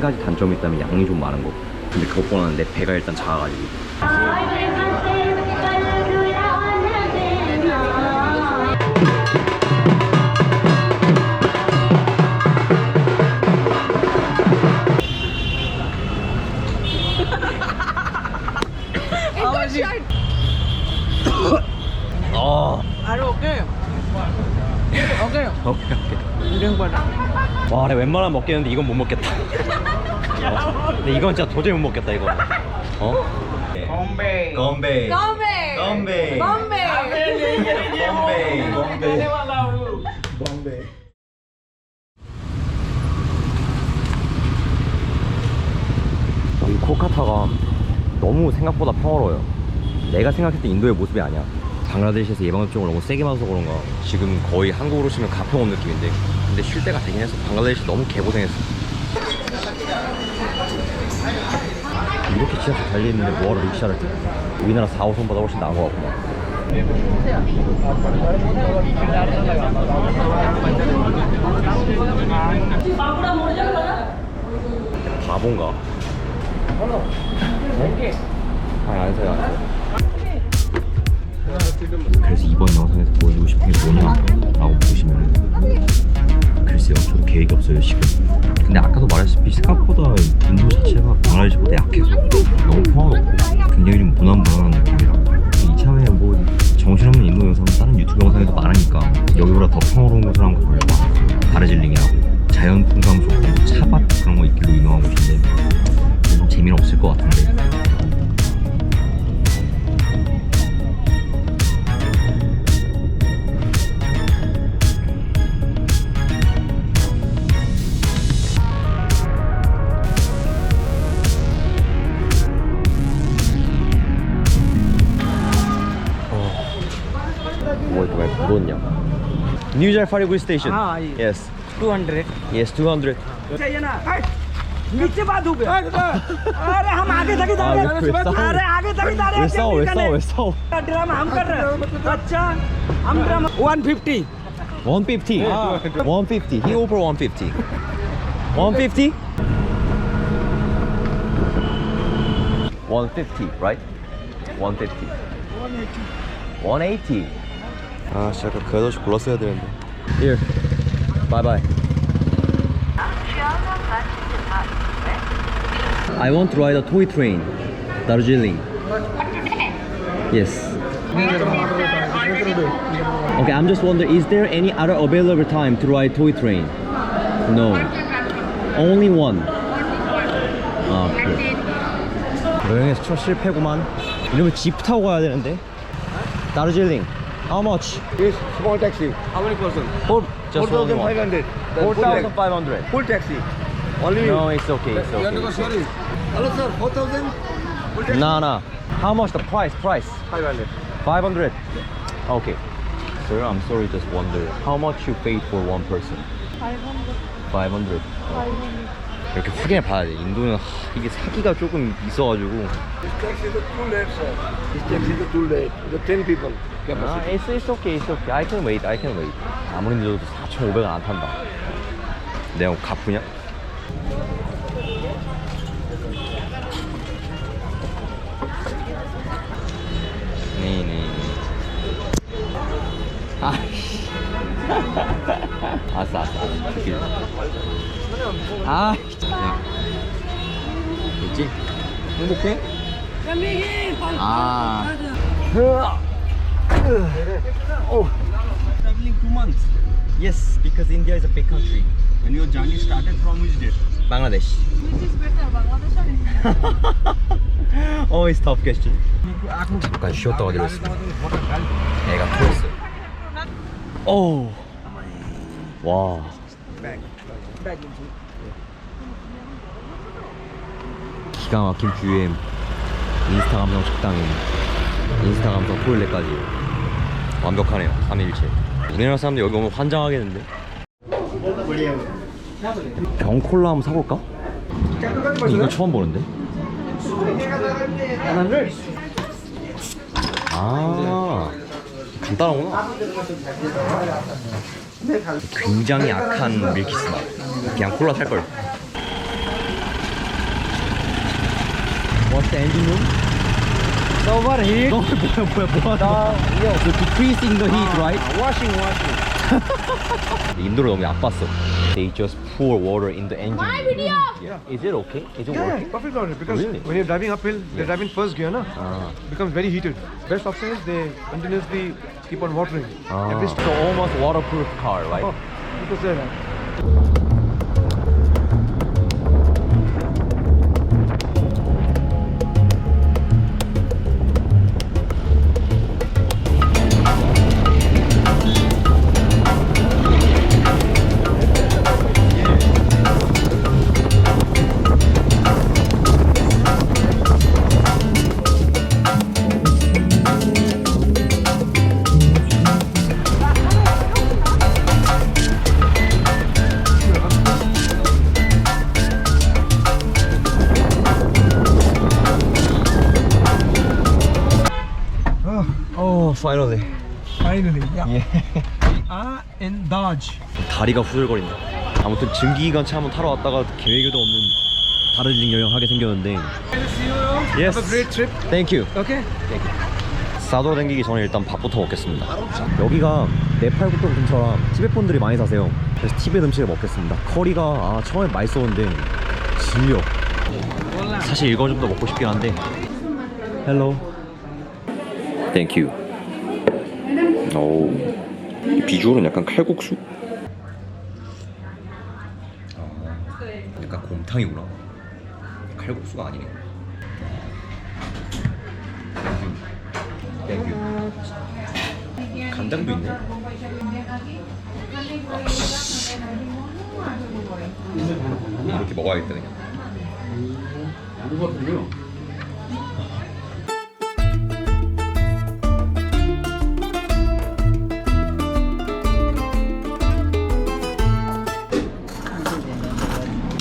가지 단점이 있다면 양이 좀 많은 거. 근데 그것보다는 내 배가 일단 작아가지고. 오케이. 와, 내가 웬만하면 먹겠는데 이건 못 먹겠다. 근데 이건 진짜 도저히 못 먹겠다, 이거. 건배. 건배. 건배. 건배. 건배. 건배. 이 콜카타가 너무 생각보다 평화로워요. 내가 생각했던 인도의 모습이 아니야. 방글라데시에서 예방접종을 너무 세게 맞아서 그런가 지금 거의 한국으로 치면 가평 온 느낌인데, 근데 쉴 때가 되긴 했어. 방글라데시 너무 개고생했어. 이렇게 지하철 달려있는데 뭐하러 릭샤를 타? 우리나라 4, 5선보다 훨씬 나은 것 같구나. 바본가? 안 사요, 안 사요. 그래서 이번 영상에서 보여주고 싶은 게 뭐냐라고 보시면, 글쎄요, 저도 계획이 없어요 지금. 근데 아까도 말했다시피 생각보다 인도 자체가 방글라데시보다 약해서 너무 평화롭고 굉장히 좀 무난무난한 느낌이라, 이참에 뭐 정신없는 인도 영상은 다른 유튜브 영상에도 많으니까 여기보다 더 평화로운 곳을 한번 가보려고. 다르질링이라고 자연 풍광 좋고 차밭 그런 거 있기로 유명한 곳인데 좀 재미는 없을 것 같은데, New Jalpaiguri station. Yes. 200 Yes, 200. चाहिए ना नीचे बात हो गया अरे हम आगे तक ही जा रहे हैं अरे आगे तक ही जा रहे हैं 왜 싸워? ड्रामा हम कर रहे हैं अच्छा हम ड्रामा 150 150. 150. He over 150. 150? 150, right? 150. 180. 아, 진짜 아까 그 아저씨 골랐어야 되는데. Here. Bye bye. I want to ride a toy train. Darjeeling. Yes. Okay, I'm just wondering, is there any other available time to ride toy train? No. Only one. 아, 그래. 여행에서 첫 실패구만. 이러면 집 타고 가야 되는데. 다르질링. How much? This small taxi. How many person? Just only one. 4,500. 4,500. Full taxi. Only No, it's okay. It's You want to go, okay. sorry. Hello sir, 4,000? Full taxi. Nah. How much the price? 500. 500. Okay. Sir, I'm sorry. Just wonder how much you paid for one person? 500. 500. 이렇게 확인해 봐야 돼. 인도는 이게 사기가 조금 있어가지고. This taxi is too late, sir. This taxi is too late. The 10 people capacity. It's okay. It's okay. I can wait. 아무리 늦어도 4,500원 안 탄다. 내가 갚으냐? 네. 아이씨. 알았어. 줄게. 아, 있지? 행복해? 아. Oh. Traveling 2 months. Yes, because India is a big country. And your journey started from which date? Bangladesh. Which is better, Bangladesh or India? Always tough question. 잠깐 쉬었다가 내렸습니다. 애가 토했어. 오. 와. 기가 막힌 뷰에 인스타 감성 식당인 인스타 감성 토일렛까지 완벽하네요. 3일째. 우리나라 사람들 여기 오면 환장하겠는데. 병콜라 한번 사볼까? 이거 처음 보는데? 아, 간단하구나. 굉장히 약한 밀키스 맛. 그냥 콜라 살걸. What's the engine room? Overheat. 뭐야. So decreasing the heat, right? Washing. 인도를 너무 얕봤어. They just pour water in the engine. My video. Is it okay? Is it Yeah, working? perfect on it because Really? when you're driving uphill, they're driving first gear, na? Becomes very heated. Best option is they continuously keep on watering. Every So almost waterproof car, right? Oh, people say that. Oh, finally. Finally, yeah. 예. In Dodge. 다리가 후들거린다. 아무튼 증기기관 차 한번 타러 왔다가 계획에도 없는 다르징 여행 하게 생겼는데. Yes. Have a great trip. Thank you. Okay. 사도 댕기기 전에 일단 밥부터 먹겠습니다. 여기가 네팔 국경 근처라 티베트 분들이 많이 사세요. 그래서 티베트 음식을 먹겠습니다. 커리가 처음에 맛있었는데 질려. 사실 이거 좀 더 먹고 싶긴 한데. Hello. Thank you. 오, 비주얼은 약간 칼국수. 약간 곰탕이구나. 칼국수가 아니네. Thank you. 간장도 있네. 이렇게 먹어야겠다 그냥.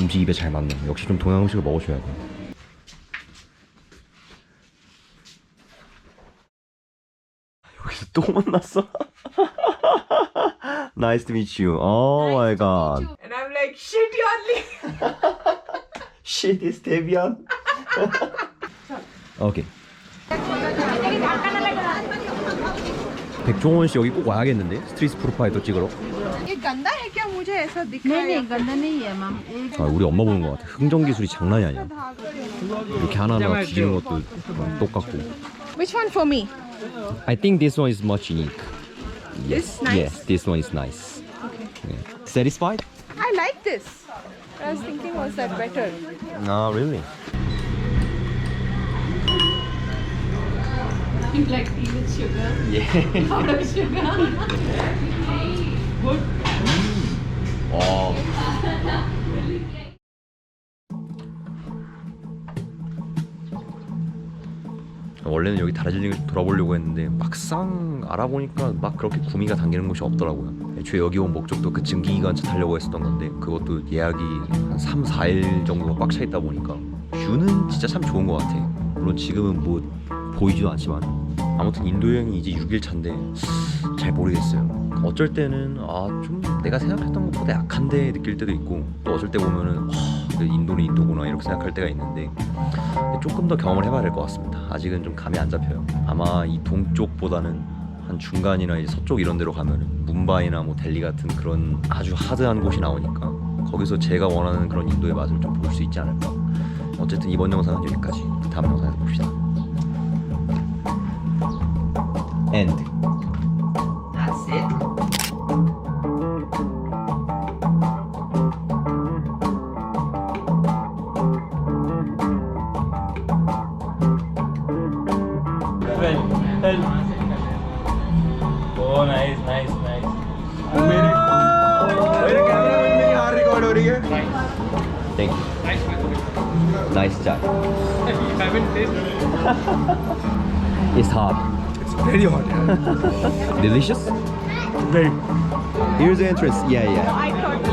음식 입에 잘 맞네. 역시 좀 동양 음식을 먹어줘야 돼. 여기서 또 만났어? Nice to meet you. Oh my god. And I'm like, shit, only. Shit is Debian. 오케이. 백종원 씨 여기 꼭 와야겠는데? 스트리트 프로파이터 찍으러. ये गंदा है क्या मुझे ऐसा दिख रहा है नहीं गंदा नहीं है मैम 우리 엄마 보는 것 같아. 흥정 기술이 장난이 아니야. 이렇게 하나하나 뒤지는 것도 똑같고. Which one for me? I think this one is much unique. This nice? Yes, this one is nice. Okay. Satisfied? I like this. I was thinking was that better? No, really. You like tea with sugar? Yeah. Powdered sugar? Good. 와. 원래는 여기 다르질링을 돌아보려고 했는데 막상 알아보니까 막 그렇게 구미가 당기는 곳이 없더라고요. 애초에 여기 온 목적도 그 증기기관차 타려고 했었던 건데 그것도 예약이 한 3, 4일 정도가 꽉 차 있다 보니까 뷰는 진짜 참 좋은 것 같아. 물론 지금은 뭐 보이지도 않지만 아무튼 인도 여행이 이제 6일 차인데 잘 모르겠어요. 어쩔 때는 좀 내가 생각했던 것보다 약한데 느낄 때도 있고 또 어쩔 때 보면은 인도는 인도구나 이렇게 생각할 때가 있는데 조금 더 경험을 해봐야 될 것 같습니다. 아직은 좀 감이 안 잡혀요. 아마 이 동쪽보다는 한 중간이나 이제 서쪽 이런 데로 가면은 뭄바이나 뭐 델리 같은 그런 아주 하드한 곳이 나오니까 거기서 제가 원하는 그런 인도의 맛을 좀 볼 수 있지 않을까. 어쨌든 이번 영상은 여기까지. 다음 영상에서 봅시다. End. That's it. Oh, nice, nice, nice. मेरे कैमरा में मेरी हार रिकॉर्ड हो रही है. Thank you. Nice job. It's hot. It's very hot. Yeah. Delicious? Very. Here's the entrance. Yeah, yeah.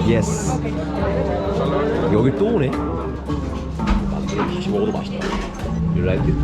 Yes. 여기 또 오네. 다시 먹어도 맛있다. You like it?